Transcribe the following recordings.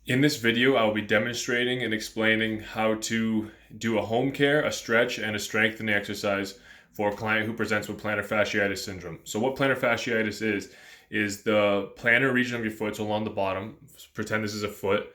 In this video, I will be demonstrating and explaining how to do a home care, a stretch, and a strengthening exercise for a client who presents with plantar fasciitis syndrome. So what plantar fasciitis is the plantar region of your foot, so along the bottom, pretend this is a foot,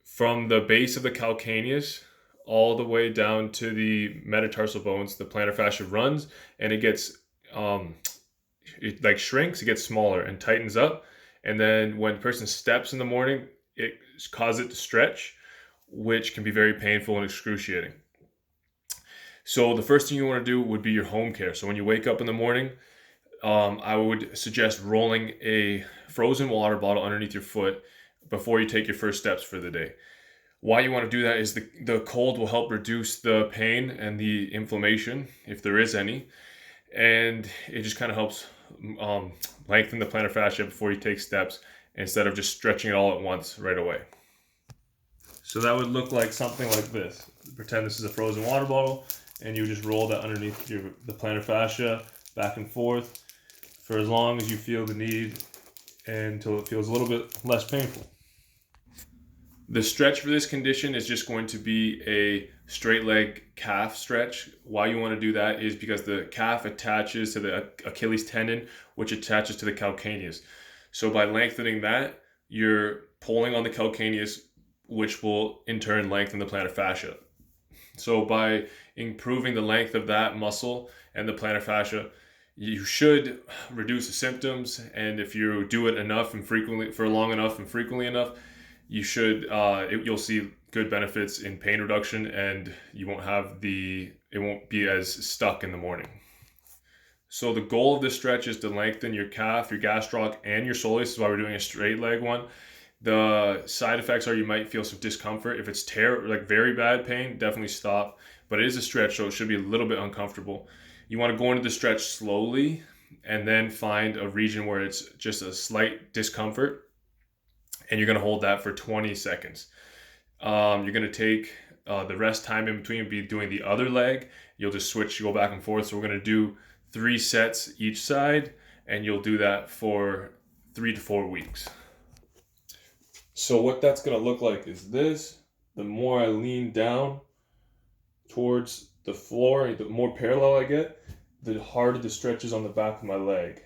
from the base of the calcaneus all the way down to the metatarsal bones, the plantar fascia runs and it gets, it like shrinks, it gets smaller and tightens up. And then when the person steps in the morning, it causes it to stretch, which can be very painful and excruciating. So the first thing you want to do would be your home care. So when you wake up in the morning, I would suggest rolling a frozen water bottle underneath your foot before you take your first steps for the day. Why you want to do that is the cold will help reduce the pain and the inflammation, if there is any, and it just kind of helps lengthen the plantar fascia before you take steps instead of just stretching it all at once right away. So that would look like something like this. Pretend this is a frozen water bottle, and you just roll that underneath the plantar fascia back and forth for as long as you feel the need until it feels a little bit less painful. The stretch for this condition is just going to be a straight leg calf stretch. Why you want to do that is because the calf attaches to the Achilles tendon, which attaches to the calcaneus. So by lengthening that, you're pulling on the calcaneus, which will in turn lengthen the plantar fascia. So by improving the length of that muscle and the plantar fascia, you should reduce the symptoms. And if you do it enough and frequently, for long enough and frequently enough, you should you'll see good benefits in pain reduction, and you won't have it won't be as stuck in the morning. So the goal of this stretch is to lengthen your calf, your gastroc, and your soleus. This is why we're doing a straight leg one. The side effects are you might feel some discomfort. If it's like very bad pain, definitely stop. But it is a stretch, so it should be a little bit uncomfortable. You want to go into the stretch slowly and then find a region where it's just a slight discomfort, and you're going to hold that for 20 seconds. You're going to take the rest time in between, be doing the other leg. You'll just switch, go back and forth. So we're going to do 3 sets each side, and you'll do that for 3 to 4 weeks. So what that's going to look like is this. The more I lean down towards the floor, the more parallel I get, the harder the stretch is on the back of my leg.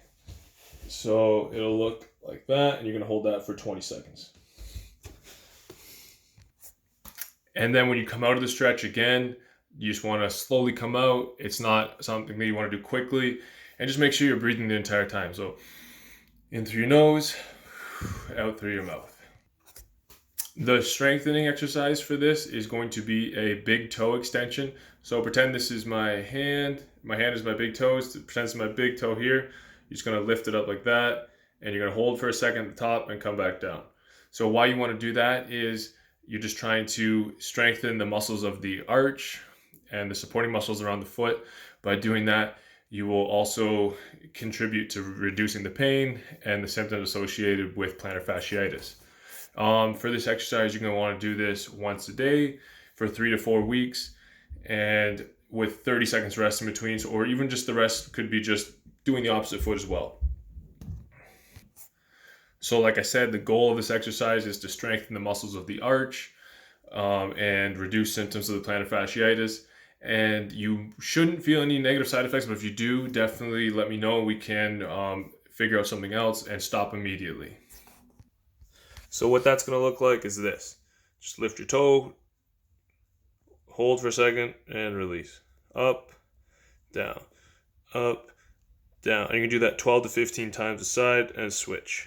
So it'll look like that, and you're going to hold that for 20 seconds. And then when you come out of the stretch again, you just want to slowly come out. It's not something that you want to do quickly, and just make sure you're breathing the entire time. So in through your nose, out through your mouth. The strengthening exercise for this is going to be a big toe extension. So pretend this is my hand. My hand is my big toes. Pretend this is my big toe here. You're just going to lift it up like that, and you're going to hold for a second at the top and come back down. So why you want to do that is you're just trying to strengthen the muscles of the arch and the supporting muscles around the foot. By doing that, you will also contribute to reducing the pain and the symptoms associated with plantar fasciitis. For this exercise, you're going to want to do this once a day for 3 to 4 weeks, and with 30 seconds rest in between, or even just the rest could be just doing the opposite foot as well. So like I said, the goal of this exercise is to strengthen the muscles of the arch and reduce symptoms of the plantar fasciitis. And you shouldn't feel any negative side effects, but if you do, definitely let me know. We can figure out something else and stop immediately. So what that's going to look like is this. Just lift your toe, hold for a second, and release. Up, down, up, down. And you can do that 12 to 15 times a side and switch.